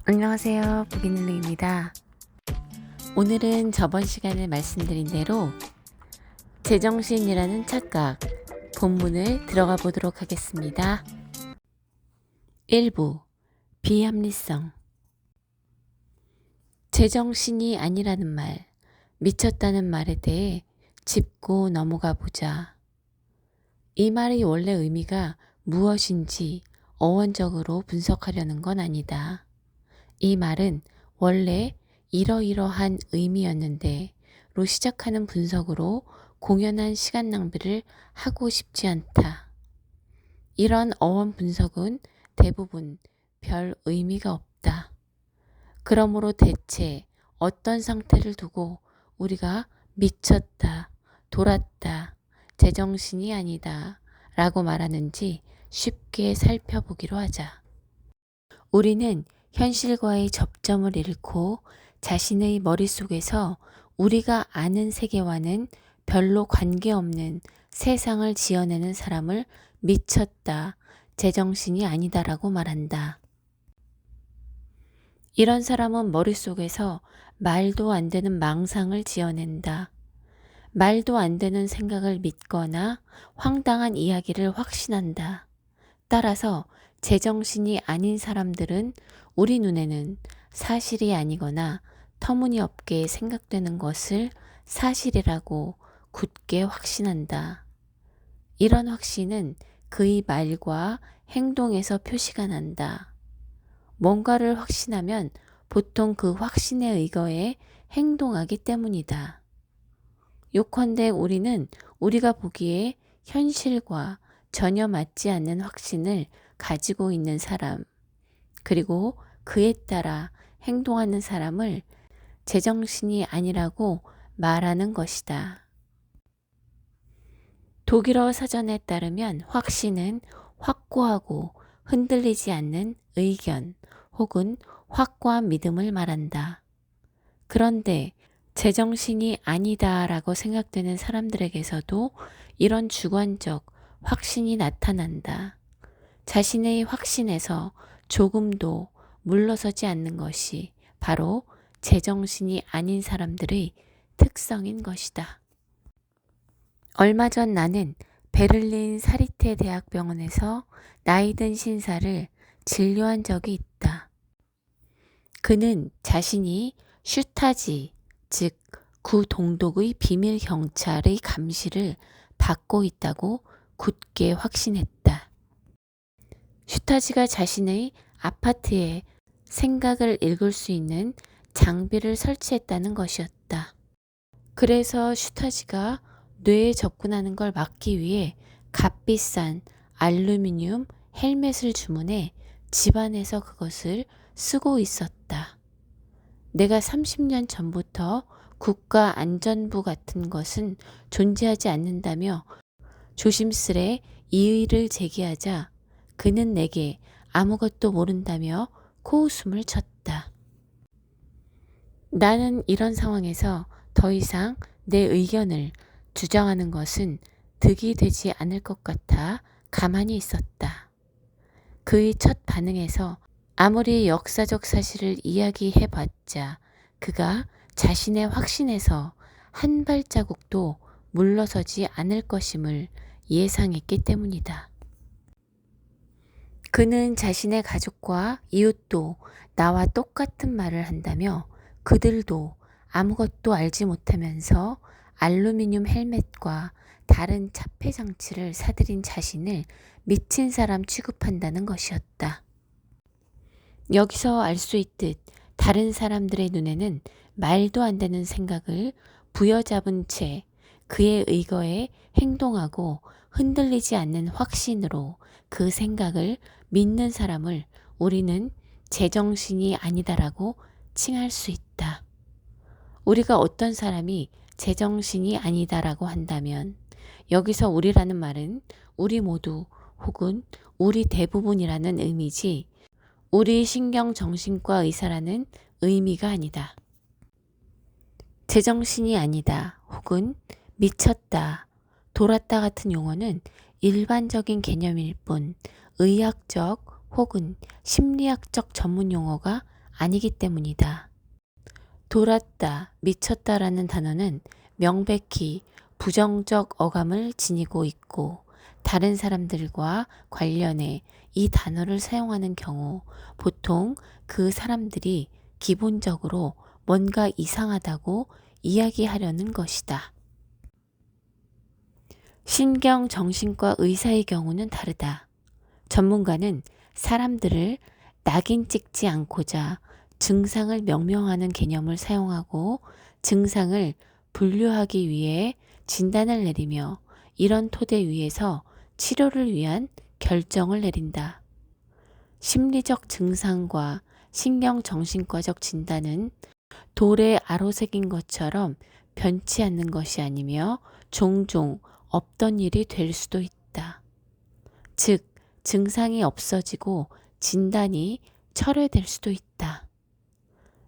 안녕하세요. 부기능입니다. 오늘은 저번 시간에 말씀드린 대로 제정신이라는 착각 본문을 들어가 보도록 하겠습니다. 1부 비합리성. 제정신이 아니라는 말, 미쳤다는 말에 대해 짚고 넘어가 보자. 이 말의 원래 의미가 무엇인지 어원적으로 분석하려는 건 아니다. 이 말은 원래 이러이러한 의미였는데 로 시작하는 분석으로 공연한 시간 낭비를 하고 싶지 않다. 이런 어원 분석은 대부분 별 의미가 없다. 그러므로 대체 어떤 상태를 두고 우리가 미쳤다, 돌았다, 제정신이 아니다 라고 말하는지 쉽게 살펴보기로 하자. 우리는 현실과의 접점을 잃고 자신의 머릿속에서 우리가 아는 세계와는 별로 관계없는 세상을 지어내는 사람을 미쳤다, 제정신이 아니다라고 말한다. 이런 사람은 머릿속에서 말도 안 되는 망상을 지어낸다. 말도 안 되는 생각을 믿거나 황당한 이야기를 확신한다. 따라서 제정신이 아닌 사람들은 우리 눈에는 사실이 아니거나 터무니없게 생각되는 것을 사실이라고 굳게 확신한다. 이런 확신은 그의 말과 행동에서 표시가 난다. 뭔가를 확신하면 보통 그 확신에 의거해 행동하기 때문이다. 요컨대 우리는 우리가 보기에 현실과 전혀 맞지 않는 확신을 가지고 있는 사람, 그리고 그에 따라 행동하는 사람을 제정신이 아니라고 말하는 것이다. 독일어 사전에 따르면 확신은 확고하고 흔들리지 않는 의견 혹은 확고한 믿음을 말한다. 그런데 제정신이 아니다라고 생각되는 사람들에게서도 이런 주관적 확신이 나타난다. 자신의 확신에서 조금도 물러서지 않는 것이 바로 제정신이 아닌 사람들의 특성인 것이다. 얼마 전 나는 베를린 사리테 대학병원에서 나이 든 신사를 진료한 적이 있다. 그는 자신이 슈타지, 즉 구동독의 비밀 경찰의 감시를 받고 있다고 굳게 확신했다. 슈타지가 자신의 아파트에 생각을 읽을 수 있는 장비를 설치했다는 것이었다. 그래서 슈타지가 뇌에 접근하는 걸 막기 위해 값비싼 알루미늄 헬멧을 주문해 집안에서 그것을 쓰고 있었다. 내가 30년 전부터 국가안전부 같은 것은 존재하지 않는다며 조심스레 이의를 제기하자 그는 내게 아무것도 모른다며 코웃음을 쳤다. 나는 이런 상황에서 더 이상 내 의견을 주장하는 것은 득이 되지 않을 것 같아 가만히 있었다. 그의 첫 반응에서 아무리 역사적 사실을 이야기해봤자 그가 자신의 확신에서 한 발자국도 물러서지 않을 것임을 예상했기 때문이다. 그는 자신의 가족과 이웃도 나와 똑같은 말을 한다며 그들도 아무것도 알지 못하면서 알루미늄 헬멧과 다른 차폐 장치를 사들인 자신을 미친 사람 취급한다는 것이었다. 여기서 알 수 있듯 다른 사람들의 눈에는 말도 안 되는 생각을 부여잡은 채 그의 의거에 행동하고 흔들리지 않는 확신으로 그 생각을 믿는 사람을 우리는 제정신이 아니다라고 칭할 수 있다. 우리가 어떤 사람이 제정신이 아니다라고 한다면 여기서 우리라는 말은 우리 모두 혹은 우리 대부분이라는 의미지 우리 신경정신과 의사라는 의미가 아니다. 제정신이 아니다 혹은 미쳤다, 돌았다 같은 용어는 일반적인 개념일 뿐 의학적 혹은 심리학적 전문 용어가 아니기 때문이다. 돌았다, 미쳤다라는 단어는 명백히 부정적 어감을 지니고 있고 다른 사람들과 관련해 이 단어를 사용하는 경우 보통 그 사람들이 기본적으로 뭔가 이상하다고 이야기하려는 것이다. 신경정신과 의사의 경우는 다르다. 전문가는 사람들을 낙인 찍지 않고자 증상을 명명하는 개념을 사용하고 증상을 분류하기 위해 진단을 내리며 이런 토대 위에서 치료를 위한 결정을 내린다. 심리적 증상과 신경정신과적 진단은 돌에 아로새긴 것처럼 변치 않는 것이 아니며 종종 없던 일이 될 수도 있다. 즉, 증상이 없어지고 진단이 철회될 수도 있다.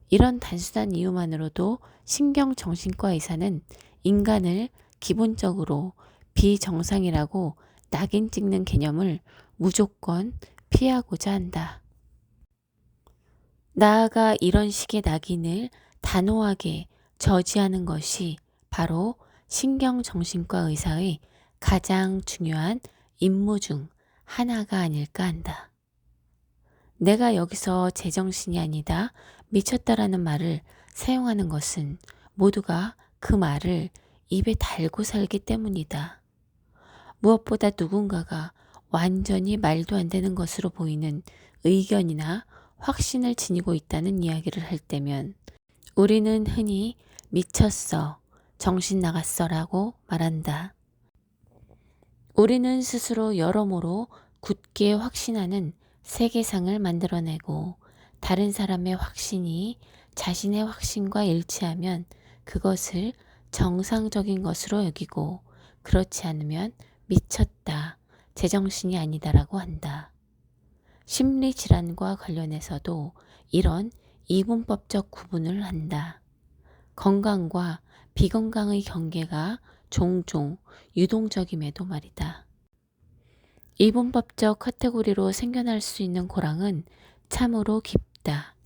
이런 단순한 이유만으로도 신경정신과 의사는 인간을 기본적으로 비정상이라고 낙인 찍는 개념을 무조건 피하고자 한다. 나아가 이런 식의 낙인을 단호하게 저지하는 것이 바로 신경정신과 의사의 가장 중요한 임무 중 하나가 아닐까 한다. 내가 여기서 제정신이 아니다, 미쳤다라는 말을 사용하는 것은 모두가 그 말을 입에 달고 살기 때문이다. 무엇보다 누군가가 완전히 말도 안 되는 것으로 보이는 의견이나 확신을 지니고 있다는 이야기를 할 때면 우리는 흔히 미쳤어, 정신 나갔어 라고 말한다. 우리는 스스로 여러모로 굳게 확신하는 세계상을 만들어내고 다른 사람의 확신이 자신의 확신과 일치하면 그것을 정상적인 것으로 여기고 그렇지 않으면 미쳤다, 제정신이 아니다라고 한다. 심리질환과 관련해서도 이런 이분법적 구분을 한다. 건강과 비건강의 경계가 종종 유동적임에도 말이다. 이분법적 카테고리로 생겨날 수 있는 고랑은 참으로 깊다.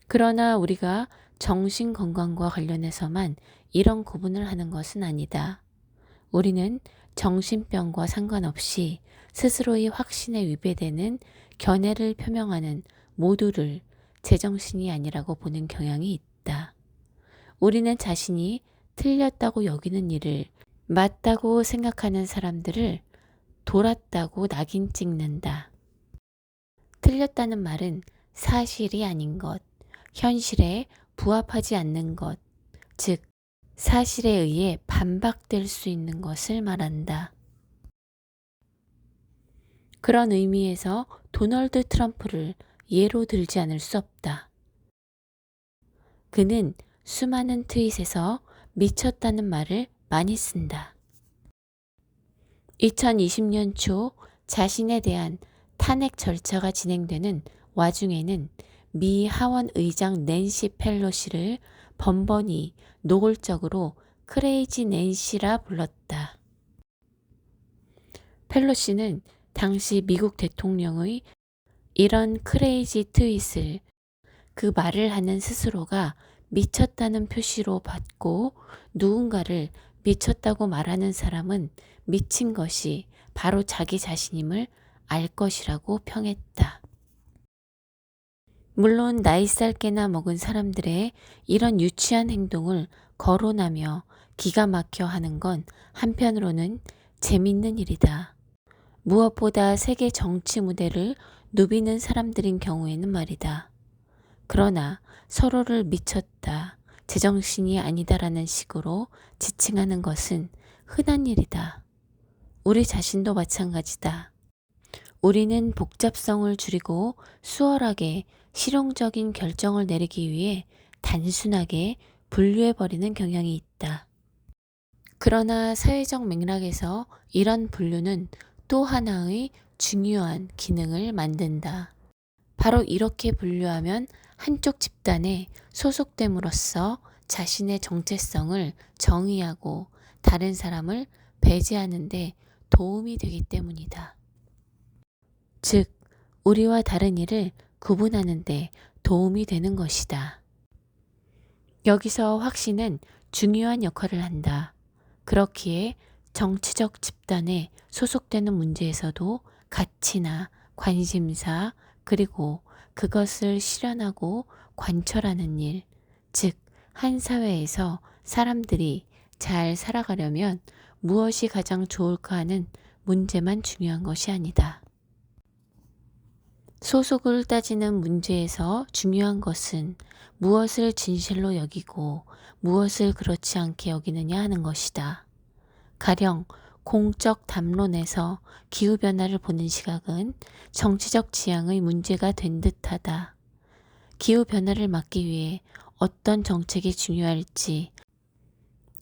그러나 우리가 정신건강과 관련해서만 이런 구분을 하는 것은 아니다. 우리는 정신병과 상관없이 스스로의 확신에 위배되는 견해를 표명하는 모두를 제정신이 아니라고 보는 경향이 있다. 우리는 자신이 틀렸다고 여기는 일을 맞다고 생각하는 사람들을 돌았다고 낙인 찍는다. 틀렸다는 말은 사실이 아닌 것, 현실에 부합하지 않는 것, 즉 사실에 의해 반박될 수 있는 것을 말한다. 그런 의미에서 도널드 트럼프를 예로 들지 않을 수 없다. 그는 수많은 트윗에서 미쳤다는 말을 많이 쓴다. 2020년 초 자신에 대한 탄핵 절차가 진행되는 와중에는 미 하원 의장 낸시 펠로시를 번번이 노골적으로 크레이지 낸시라 불렀다. 펠로시는 당시 미국 대통령의 이런 크레이지 트윗을 그 말을 하는 스스로가 미쳤다는 표시로 받고 누군가를 미쳤다고 말하는 사람은 미친 것이 바로 자기 자신임을 알 것이라고 평했다. 물론 나이살 깨나 먹은 사람들의 이런 유치한 행동을 거론하며 기가 막혀 하는 건 한편으로는 재밌는 일이다. 무엇보다 세계 정치 무대를 누비는 사람들인 경우에는 말이다. 그러나 서로를 미쳤다, 제정신이 아니다라는 식으로 지칭하는 것은 흔한 일이다. 우리 자신도 마찬가지다. 우리는 복잡성을 줄이고 수월하게 실용적인 결정을 내리기 위해 단순하게 분류해버리는 경향이 있다. 그러나 사회적 맥락에서 이런 분류는 또 하나의 중요한 기능을 만든다. 바로 이렇게 분류하면 한쪽 집단에 소속됨으로써 자신의 정체성을 정의하고 다른 사람을 배제하는 데 도움이 되기 때문이다. 즉, 우리와 다른 이를 구분하는 데 도움이 되는 것이다. 여기서 확신은 중요한 역할을 한다. 그렇기에 정치적 집단에 소속되는 문제에서도 가치나 관심사, 그리고 그것을 실현하고 관철하는 일, 즉, 한 사회에서 사람들이 잘 살아가려면 무엇이 가장 좋을까 하는 문제만 중요한 것이 아니다. 소속을 따지는 문제에서 중요한 것은 무엇을 진실로 여기고 무엇을 그렇지 않게 여기느냐 하는 것이다. 가령 공적 담론에서 기후변화를 보는 시각은 정치적 지향의 문제가 된 듯하다. 기후변화를 막기 위해 어떤 정책이 중요할지,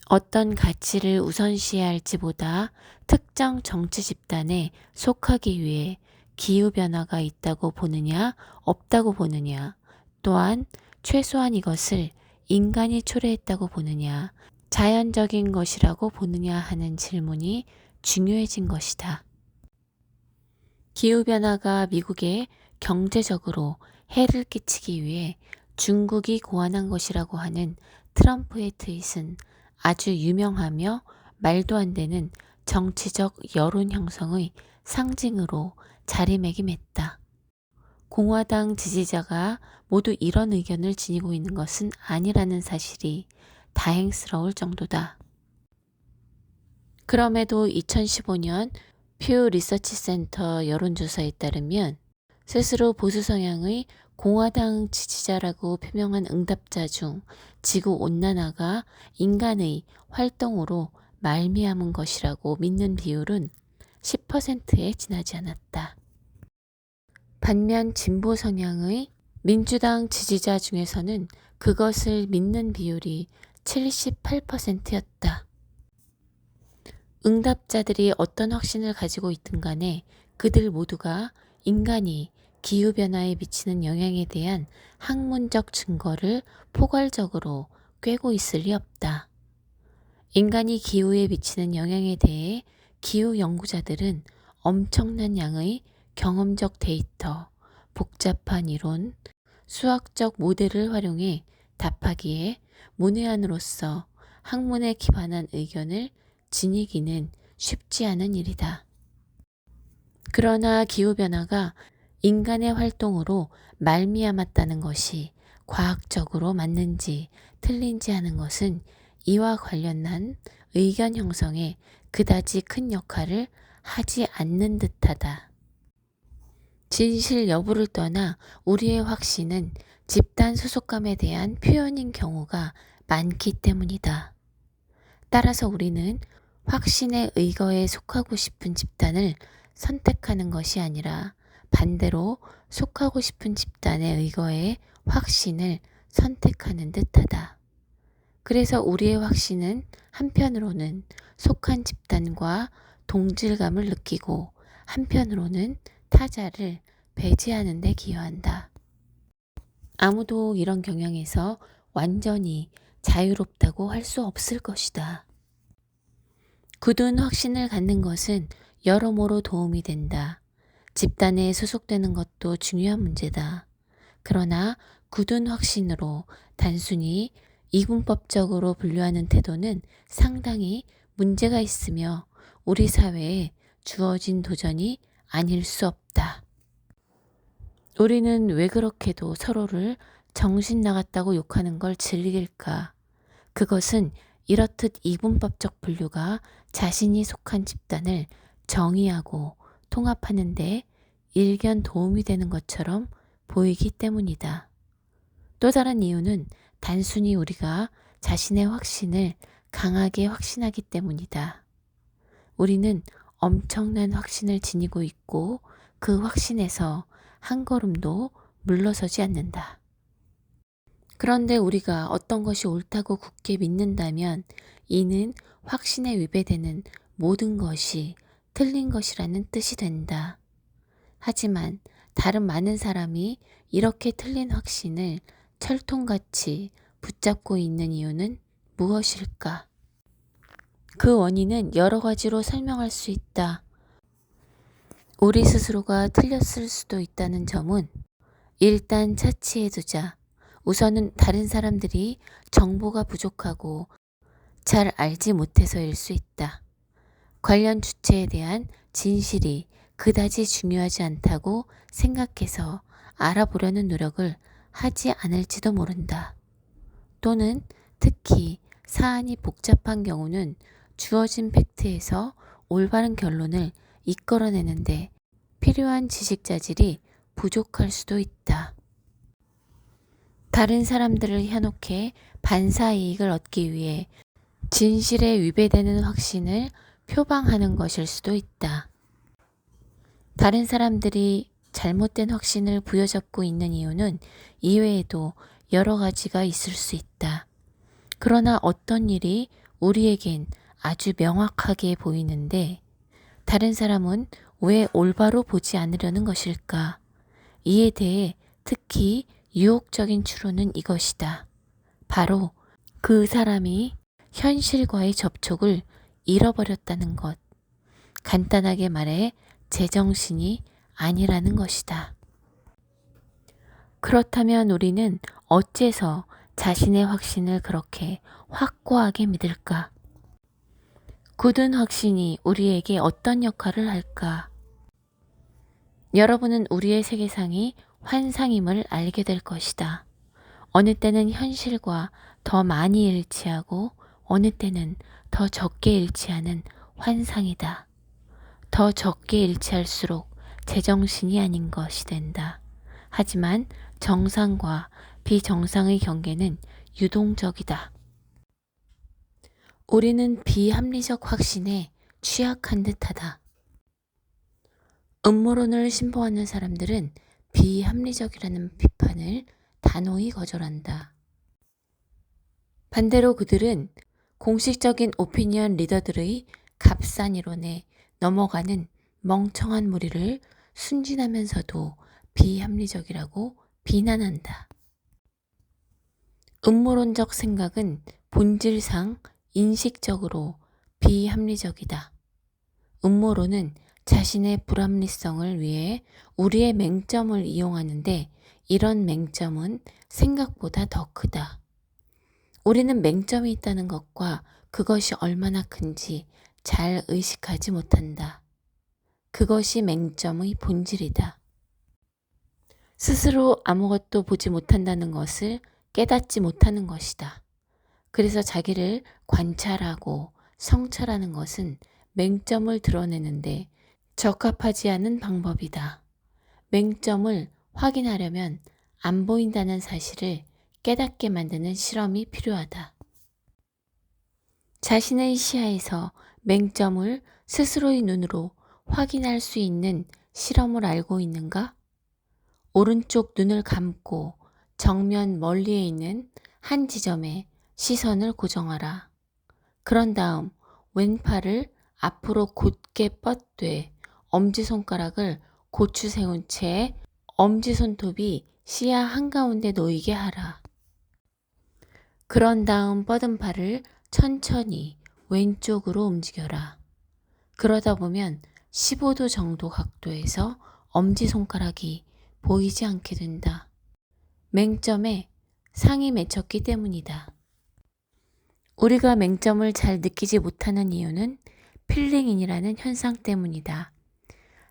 어떤 가치를 우선시해야 할지보다 특정 정치 집단에 속하기 위해 기후변화가 있다고 보느냐, 없다고 보느냐, 또한 최소한 이것을 인간이 초래했다고 보느냐, 자연적인 것이라고 보느냐 하는 질문이 중요해진 것이다. 기후변화가 미국에 경제적으로 해를 끼치기 위해 중국이 고안한 것이라고 하는 트럼프의 트윗은 아주 유명하며 말도 안 되는 정치적 여론 형성의 상징으로 자리매김했다. 공화당 지지자가 모두 이런 의견을 지니고 있는 것은 아니라는 사실이 다행스러울 정도다. 그럼에도 2015년 퓨 리서치 센터 여론조사에 따르면 스스로 보수 성향의 공화당 지지자라고 표명한 응답자 중 지구온난화가 인간의 활동으로 말미암은 것이라고 믿는 비율은 10%에 지나지 않았다. 반면 진보 성향의 민주당 지지자 중에서는 그것을 믿는 비율이 78%였다. 응답자들이 어떤 확신을 가지고 있든 간에 그들 모두가 인간이 기후변화에 미치는 영향에 대한 학문적 증거를 포괄적으로 꿰고 있을 리 없다. 인간이 기후에 미치는 영향에 대해 기후 연구자들은 엄청난 양의 경험적 데이터, 복잡한 이론, 수학적 모델을 활용해 답하기에 문외한으로서 학문에 기반한 의견을 지니기는 쉽지 않은 일이다. 그러나 기후변화가 인간의 활동으로 말미암았다는 것이 과학적으로 맞는지 틀린지 하는 것은 이와 관련한 의견 형성에 그다지 큰 역할을 하지 않는 듯하다. 진실 여부를 떠나 우리의 확신은 집단 소속감에 대한 표현인 경우가 많기 때문이다. 따라서 우리는 확신의 의거에 속하고 싶은 집단을 선택하는 것이 아니라 반대로 속하고 싶은 집단의 의거에 확신을 선택하는 듯하다. 그래서 우리의 확신은 한편으로는 속한 집단과 동질감을 느끼고 한편으로는 타자를 배제하는 데 기여한다. 아무도 이런 경향에서 완전히 자유롭다고 할 수 없을 것이다. 굳은 확신을 갖는 것은 여러모로 도움이 된다. 집단에 소속되는 것도 중요한 문제다. 그러나 굳은 확신으로 단순히 이분법적으로 분류하는 태도는 상당히 문제가 있으며 우리 사회에 주어진 도전이 아닐 수 없다. 우리는 왜 그렇게도 서로를 정신 나갔다고 욕하는 걸 즐길까? 그것은 이렇듯 이분법적 분류가 자신이 속한 집단을 정의하고 통합하는 데 일견 도움이 되는 것처럼 보이기 때문이다. 또 다른 이유는 단순히 우리가 자신의 확신을 강하게 확신하기 때문이다. 우리는 엄청난 확신을 지니고 있고 그 확신에서 한 걸음도 물러서지 않는다. 그런데 우리가 어떤 것이 옳다고 굳게 믿는다면 이는 확신에 위배되는 모든 것이 틀린 것이라는 뜻이 된다. 하지만 다른 많은 사람이 이렇게 틀린 확신을 철통같이 붙잡고 있는 이유는 무엇일까? 그 원인은 여러 가지로 설명할 수 있다. 우리 스스로가 틀렸을 수도 있다는 점은 일단 차치해두자. 우선은 다른 사람들이 정보가 부족하고 잘 알지 못해서일 수 있다. 관련 주체에 대한 진실이 그다지 중요하지 않다고 생각해서 알아보려는 노력을 하지 않을지도 모른다. 또는 특히 사안이 복잡한 경우는 주어진 팩트에서 올바른 결론을 이끌어내는데 필요한 지식 자질이 부족할 수도 있다. 다른 사람들을 현혹해 반사 이익을 얻기 위해 진실에 위배되는 확신을 표방하는 것일 수도 있다. 다른 사람들이 잘못된 확신을 부여잡고 있는 이유는 이외에도 여러 가지가 있을 수 있다. 그러나 어떤 일이 우리에겐 아주 명확하게 보이는데 다른 사람은 왜 올바로 보지 않으려는 것일까? 이에 대해 특히 유혹적인 추론은 이것이다. 바로 그 사람이 현실과의 접촉을 잃어버렸다는 것. 간단하게 말해 제정신이 아니라는 것이다. 그렇다면 우리는 어째서 자신의 확신을 그렇게 확고하게 믿을까? 굳은 확신이 우리에게 어떤 역할을 할까? 여러분은 우리의 세계상이 환상임을 알게 될 것이다. 어느 때는 현실과 더 많이 일치하고 어느 때는 더 적게 일치하는 환상이다. 더 적게 일치할수록 제정신이 아닌 것이 된다. 하지만 정상과 비정상의 경계는 유동적이다. 우리는 비합리적 확신에 취약한 듯하다. 음모론을 신봉하는 사람들은 비합리적이라는 비판을 단호히 거절한다. 반대로 그들은 공식적인 오피니언 리더들의 값싼 이론에 넘어가는 멍청한 무리를 순진하면서도 비합리적이라고 비난한다. 음모론적 생각은 본질상 인식적으로 비합리적이다. 음모론은 자신의 불합리성을 위해 우리의 맹점을 이용하는데 이런 맹점은 생각보다 더 크다. 우리는 맹점이 있다는 것과 그것이 얼마나 큰지 잘 의식하지 못한다. 그것이 맹점의 본질이다. 스스로 아무것도 보지 못한다는 것을 깨닫지 못하는 것이다. 그래서 자기를 관찰하고 성찰하는 것은 맹점을 드러내는데 적합하지 않은 방법이다. 맹점을 확인하려면 안 보인다는 사실을 깨닫게 만드는 실험이 필요하다. 자신의 시야에서 맹점을 스스로의 눈으로 확인할 수 있는 실험을 알고 있는가? 오른쪽 눈을 감고 정면 멀리에 있는 한 지점에 시선을 고정하라. 그런 다음 왼팔을 앞으로 곧게 뻗되 엄지손가락을 고추 세운 채 엄지손톱이 시야 한가운데 놓이게 하라. 그런 다음 뻗은 팔을 천천히 왼쪽으로 움직여라. 그러다 보면 15도 정도 각도에서 엄지손가락이 보이지 않게 된다. 맹점에 상이 맺혔기 때문이다. 우리가 맹점을 잘 느끼지 못하는 이유는 필링인이라는 현상 때문이다.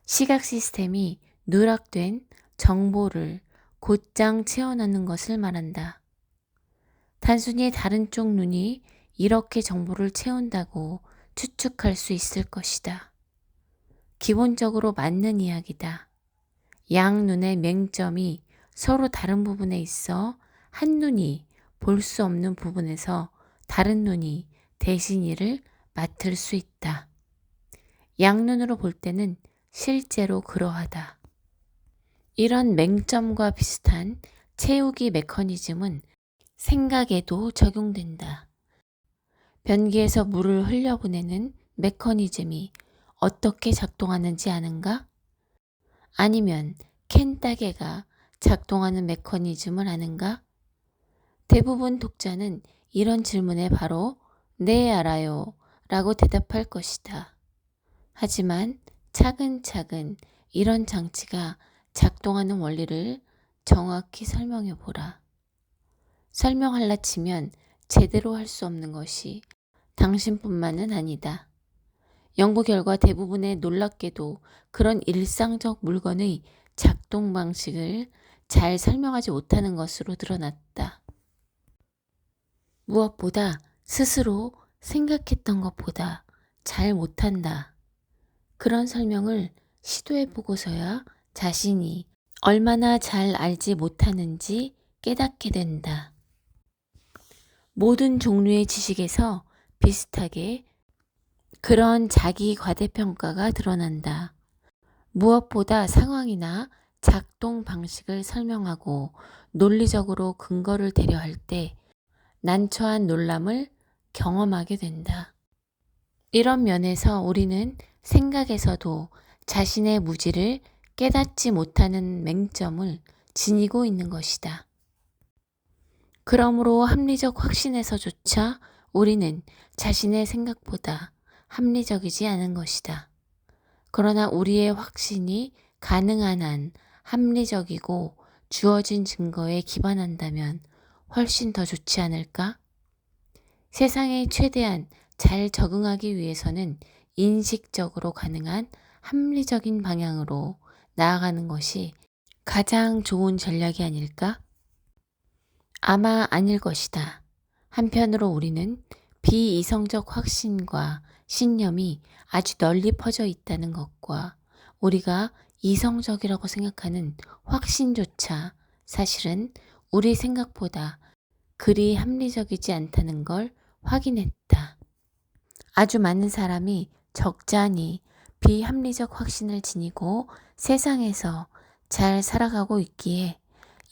시각 시스템이 누락된 정보를 곧장 채워넣는 것을 말한다. 단순히 다른 쪽 눈이 이렇게 정보를 채운다고 추측할 수 있을 것이다. 기본적으로 맞는 이야기다. 양 눈의 맹점이 서로 다른 부분에 있어 한 눈이 볼 수 없는 부분에서 다른 눈이 대신 이를 맡을 수 있다. 양눈으로 볼 때는 실제로 그러하다. 이런 맹점과 비슷한 채우기 메커니즘은 생각에도 적용된다. 변기에서 물을 흘려보내는 메커니즘이 어떻게 작동하는지 아는가? 아니면 캔 따개가 작동하는 메커니즘을 아는가? 대부분 독자는 이런 질문에 바로 네 알아요 라고 대답할 것이다. 하지만 차근차근 이런 장치가 작동하는 원리를 정확히 설명해 보라. 설명할라 치면 제대로 할 수 없는 것이 당신뿐만은 아니다. 연구 결과 대부분의 놀랍게도 그런 일상적 물건의 작동 방식을 잘 설명하지 못하는 것으로 드러났다. 무엇보다 스스로 생각했던 것보다 잘 못한다. 그런 설명을 시도해 보고서야 자신이 얼마나 잘 알지 못하는지 깨닫게 된다. 모든 종류의 지식에서 비슷하게 그런 자기 과대평가가 드러난다. 무엇보다 상황이나 작동 방식을 설명하고 논리적으로 근거를 대려할 때 난처한 놀람을 경험하게 된다. 이런 면에서 우리는 생각에서도 자신의 무지를 깨닫지 못하는 맹점을 지니고 있는 것이다. 그러므로 합리적 확신에서조차 우리는 자신의 생각보다 합리적이지 않은 것이다. 그러나 우리의 확신이 가능한 한 합리적이고 주어진 증거에 기반한다면 훨씬 더 좋지 않을까? 세상에 최대한 잘 적응하기 위해서는 인식적으로 가능한 합리적인 방향으로 나아가는 것이 가장 좋은 전략이 아닐까? 아마 아닐 것이다. 한편으로 우리는 비이성적 확신과 신념이 아주 널리 퍼져 있다는 것과 우리가 이성적이라고 생각하는 확신조차 사실은 우리 생각보다 그리 합리적이지 않다는 걸 확인했다. 아주 많은 사람이 적잖이 비합리적 확신을 지니고 세상에서 잘 살아가고 있기에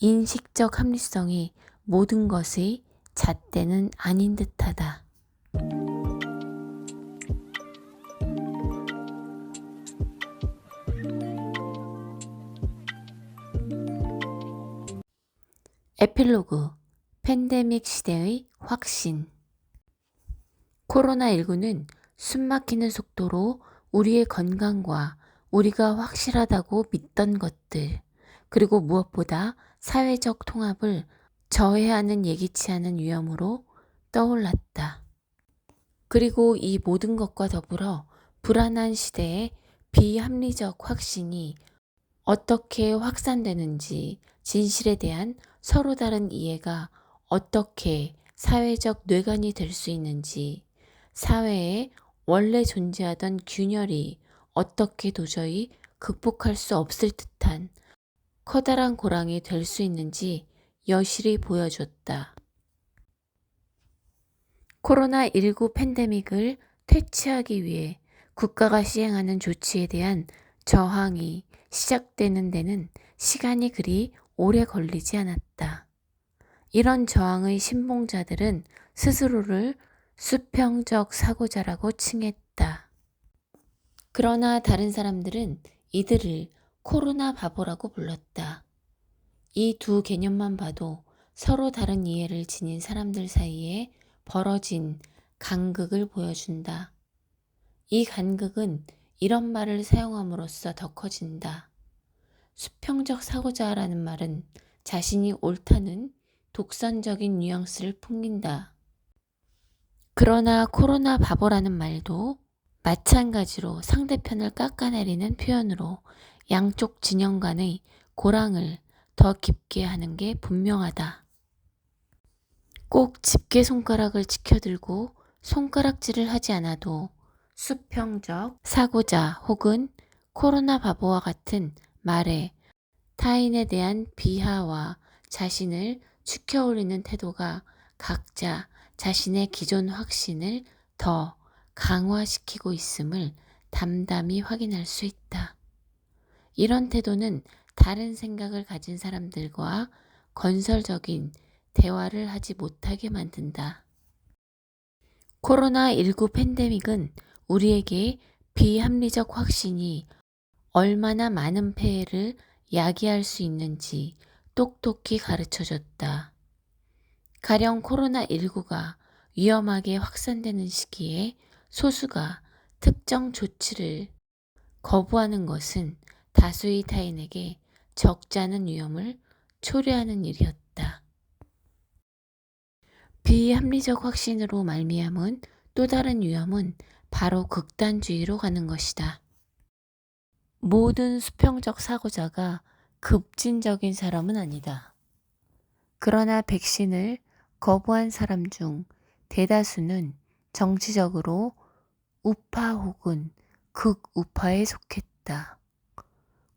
인식적 합리성이 모든 것의 잣대는 아닌 듯하다. 에필로그 팬데믹 시대의 확신. 코로나19는 숨막히는 속도로 우리의 건강과 우리가 확실하다고 믿던 것들, 그리고 무엇보다 사회적 통합을 저해하는 예기치 않은 위험으로 떠올랐다. 그리고 이 모든 것과 더불어 불안한 시대에 비합리적 확신이 어떻게 확산되는지, 진실에 대한 서로 다른 이해가 어떻게 사회적 뇌관이 될 수 있는지, 사회에 원래 존재하던 균열이 어떻게 도저히 극복할 수 없을 듯한 커다란 고랑이 될 수 있는지 여실히 보여줬다. 코로나19 팬데믹을 퇴치하기 위해 국가가 시행하는 조치에 대한 저항이 시작되는 데는 시간이 그리 오래 걸리지 않았다. 이런 저항의 신봉자들은 스스로를 수평적 사고자라고 칭했다. 그러나 다른 사람들은 이들을 코로나 바보라고 불렀다. 이 두 개념만 봐도 서로 다른 이해를 지닌 사람들 사이에 벌어진 간극을 보여준다. 이 간극은 이런 말을 사용함으로써 더 커진다. 수평적 사고자라는 말은 자신이 옳다는 독선적인 뉘앙스를 풍긴다. 그러나 코로나 바보라는 말도 마찬가지로 상대편을 깎아내리는 표현으로 양쪽 진영 간의 고랑을 더 깊게 하는 게 분명하다. 꼭 집게 손가락을 치켜들고 손가락질을 하지 않아도 수평적 사고자 혹은 코로나 바보와 같은 말에 타인에 대한 비하와 자신을 추켜올리는 태도가 각자 자신의 기존 확신을 더 강화시키고 있음을 담담히 확인할 수 있다. 이런 태도는 다른 생각을 가진 사람들과 건설적인 대화를 하지 못하게 만든다. 코로나19 팬데믹은 우리에게 비합리적 확신이 얼마나 많은 폐해를 야기할 수 있는지 똑똑히 가르쳐줬다. 가령 코로나19가 위험하게 확산되는 시기에 소수가 특정 조치를 거부하는 것은 다수의 타인에게 적잖은 위험을 초래하는 일이었다. 비합리적 확신으로 말미암은 또 다른 위험은 바로 극단주의로 가는 것이다. 모든 수평적 사고자가 급진적인 사람은 아니다. 그러나 백신을 거부한 사람 중 대다수는 정치적으로 우파 혹은 극우파에 속했다.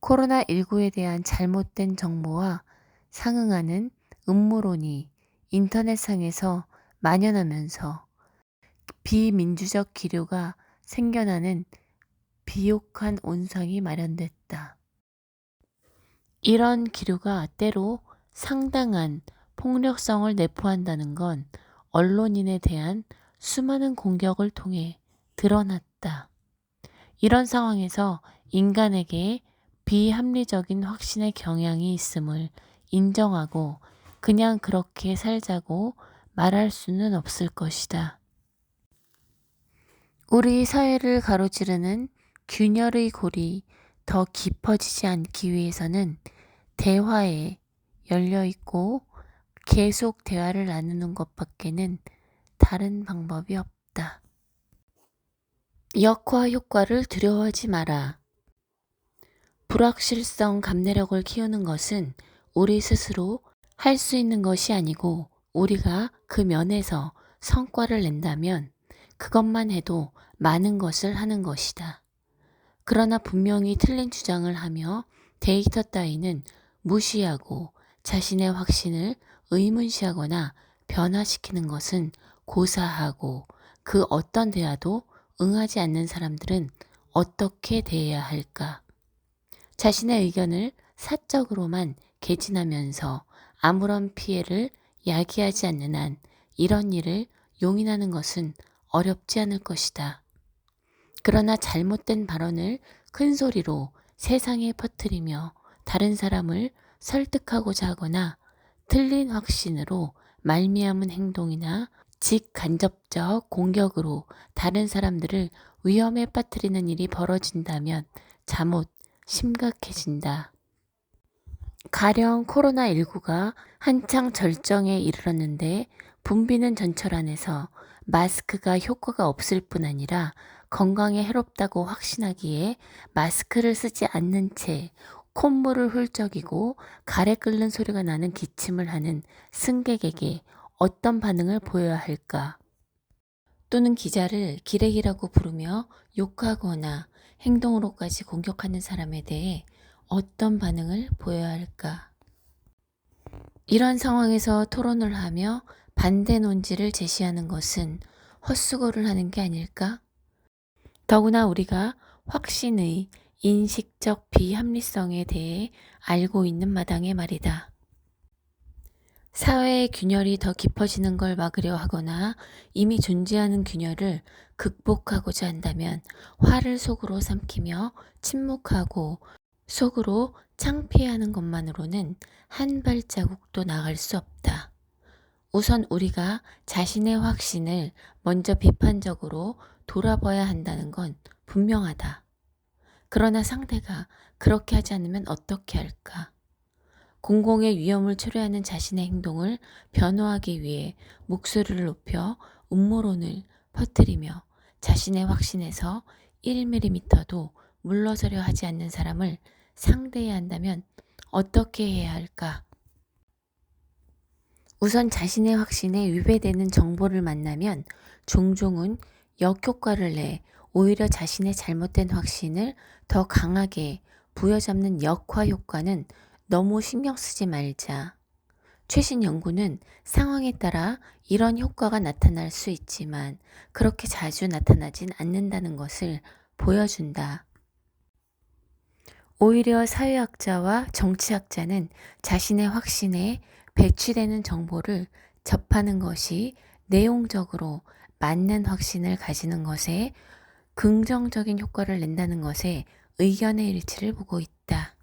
코로나19에 대한 잘못된 정보와 상응하는 음모론이 인터넷상에서 만연하면서 비민주적 기류가 생겨나는 비옥한 온상이 마련됐다. 이런 기류가 때로 상당한 폭력성을 내포한다는 건 언론인에 대한 수많은 공격을 통해 드러났다. 이런 상황에서 인간에게 비합리적인 확신의 경향이 있음을 인정하고 그냥 그렇게 살자고 말할 수는 없을 것이다. 우리 사회를 가로지르는 균열의 골이 더 깊어지지 않기 위해서는 대화에 열려있고 계속 대화를 나누는 것밖에는 다른 방법이 없다. 역화 효과를 두려워하지 마라. 불확실성 감내력을 키우는 것은 우리 스스로 할 수 있는 것이 아니고 우리가 그 면에서 성과를 낸다면 그것만 해도 많은 것을 하는 것이다. 그러나 분명히 틀린 주장을 하며 데이터 따위는 무시하고 자신의 확신을 의문시하거나 변화시키는 것은 고사하고 그 어떤 대화도 응하지 않는 사람들은 어떻게 대해야 할까? 자신의 의견을 사적으로만 개진하면서 아무런 피해를 야기하지 않는 한 이런 일을 용인하는 것은 어렵지 않을 것이다. 그러나 잘못된 발언을 큰 소리로 세상에 퍼뜨리며 다른 사람을 설득하고자 하거나 틀린 확신으로 말미암은 행동이나 직간접적 공격으로 다른 사람들을 위험에 빠뜨리는 일이 벌어진다면 잠옷 심각해진다. 가령 코로나19가 한창 절정에 이르렀는데 붐비는 전철 안에서 마스크가 효과가 없을 뿐 아니라 건강에 해롭다고 확신하기에 마스크를 쓰지 않는 채 콧물을 훌쩍이고 가래 끓는 소리가 나는 기침을 하는 승객에게 어떤 반응을 보여야 할까? 또는 기자를 기레기라고 부르며 욕하거나 행동으로까지 공격하는 사람에 대해 어떤 반응을 보여야 할까? 이런 상황에서 토론을 하며 반대 논지를 제시하는 것은 헛수고를 하는 게 아닐까? 더구나 우리가 확신의 인식적 비합리성에 대해 알고 있는 마당에 말이다. 사회의 균열이 더 깊어지는 걸 막으려 하거나 이미 존재하는 균열을 극복하고자 한다면 화를 속으로 삼키며 침묵하고 속으로 창피해하는 것만으로는 한 발자국도 나갈 수 없다. 우선 우리가 자신의 확신을 먼저 비판적으로 돌아봐야 한다는 건 분명하다. 그러나 상대가 그렇게 하지 않으면 어떻게 할까? 공공의 위험을 초래하는 자신의 행동을 변호하기 위해 목소리를 높여 음모론을 퍼뜨리며 자신의 확신에서 1mm도 물러서려 하지 않는 사람을 상대해야 한다면 어떻게 해야 할까? 우선 자신의 확신에 위배되는 정보를 만나면 종종은 역효과를 내 오히려 자신의 잘못된 확신을 더 강하게 부여잡는 역화 효과는 너무 신경 쓰지 말자. 최신 연구는 상황에 따라 이런 효과가 나타날 수 있지만 그렇게 자주 나타나진 않는다는 것을 보여준다. 오히려 사회학자와 정치학자는 자신의 확신에 배치되는 정보를 접하는 것이 내용적으로 맞는 확신을 가지는 것에 긍정적인 효과를 낸다는 것에 의견의 일치를 보고 있다.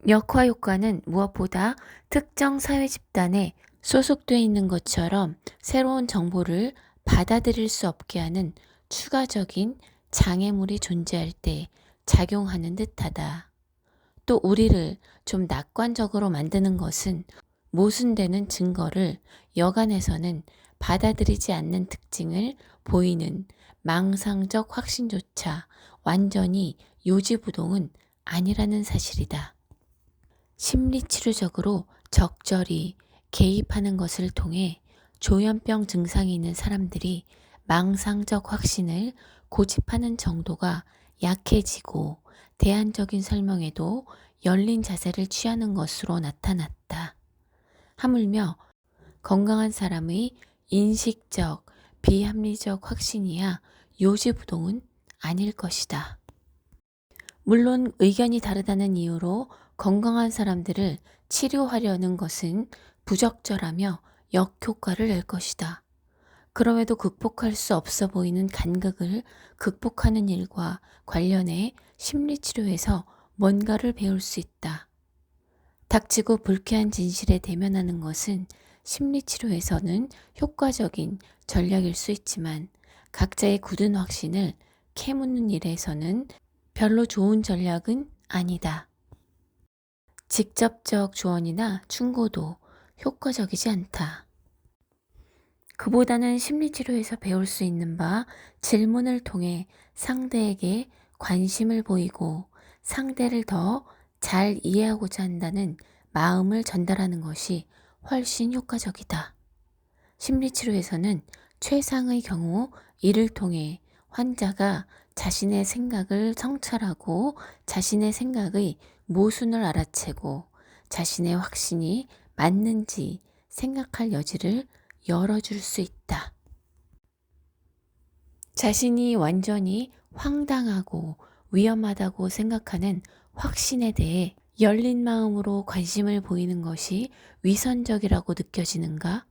역화 효과는 무엇보다 특정 사회 집단에 소속돼 있는 것처럼 새로운 정보를 받아들일 수 없게 하는 추가적인 장애물이 존재할 때 작용하는 듯하다. 또 우리를 좀 낙관적으로 만드는 것은 모순되는 증거를 여간에서는 받아들이지 않는 특징을 보이는 망상적 확신조차 완전히 요지부동은 아니라는 사실이다. 심리치료적으로 적절히 개입하는 것을 통해 조현병 증상이 있는 사람들이 망상적 확신을 고집하는 정도가 약해지고 대안적인 설명에도 열린 자세를 취하는 것으로 나타났다. 하물며 건강한 사람의 인식적, 비합리적 확신이야 요지부동은 아닐 것이다. 물론 의견이 다르다는 이유로 건강한 사람들을 치료하려는 것은 부적절하며 역효과를 낼 것이다. 그럼에도 극복할 수 없어 보이는 간극을 극복하는 일과 관련해 심리치료에서 뭔가를 배울 수 있다. 닥치고 불쾌한 진실에 대면하는 것은 심리치료에서는 효과적인 전략일 수 있지만 각자의 굳은 확신을 캐묻는 일에서는 별로 좋은 전략은 아니다. 직접적 조언이나 충고도 효과적이지 않다. 그보다는 심리치료에서 배울 수 있는 바 질문을 통해 상대에게 관심을 보이고 상대를 더 잘 이해하고자 한다는 마음을 전달하는 것이 훨씬 효과적이다. 심리치료에서는 최상의 경우 이를 통해 환자가 자신의 생각을 성찰하고 자신의 생각의 모순을 알아채고 자신의 확신이 맞는지 생각할 여지를 열어줄 수 있다. 자신이 완전히 황당하고 위험하다고 생각하는 확신에 대해 열린 마음으로 관심을 보이는 것이 위선적이라고 느껴지는가?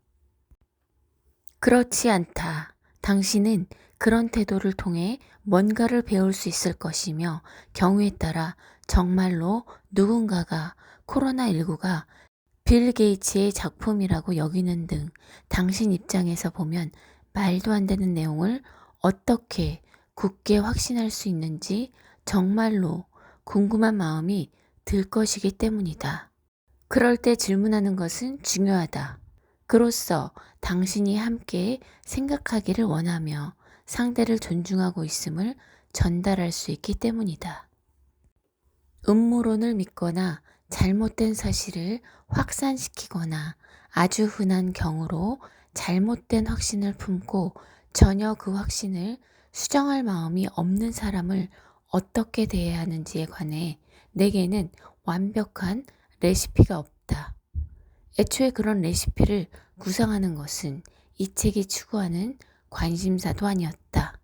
그렇지 않다. 당신은 그런 태도를 통해 뭔가를 배울 수 있을 것이며 경우에 따라 정말로 누군가가 코로나19가 빌 게이츠의 작품이라고 여기는 등 당신 입장에서 보면 말도 안 되는 내용을 어떻게 굳게 확신할 수 있는지 정말로 궁금한 마음이 들 것이기 때문이다. 그럴 때 질문하는 것은 중요하다. 그로써 당신이 함께 생각하기를 원하며 상대를 존중하고 있음을 전달할 수 있기 때문이다. 음모론을 믿거나 잘못된 사실을 확산시키거나 아주 흔한 경우로 잘못된 확신을 품고 전혀 그 확신을 수정할 마음이 없는 사람을 어떻게 대해야 하는지에 관해 내게는 완벽한 레시피가 없다. 애초에 그런 레시피를 구상하는 것은 이 책이 추구하는 관심사도 아니었다.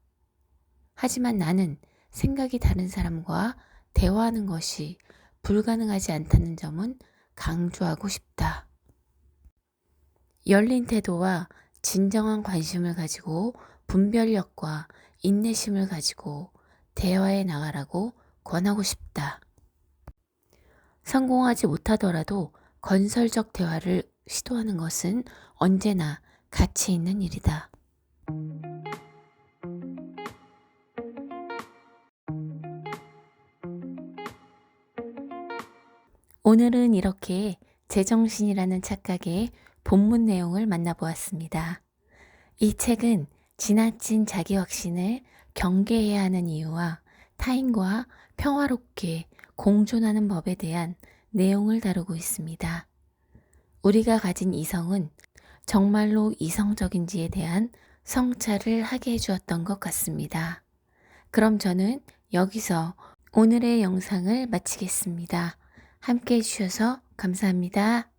하지만 나는 생각이 다른 사람과 대화하는 것이 불가능하지 않다는 점은 강조하고 싶다. 열린 태도와 진정한 관심을 가지고 분별력과 인내심을 가지고 대화해 나가라고 권하고 싶다. 성공하지 못하더라도 건설적 대화를 시도하는 것은 언제나 가치 있는 일이다. 오늘은 이렇게 제정신이라는 착각의 본문 내용을 만나보았습니다. 이 책은 지나친 자기 확신을 경계해야 하는 이유와 타인과 평화롭게 공존하는 법에 대한 내용을 다루고 있습니다. 우리가 가진 이성은 정말로 이성적인지에 대한 성찰을 하게 해주었던 것 같습니다. 그럼 저는 여기서 오늘의 영상을 마치겠습니다. 함께 해주셔서 감사합니다.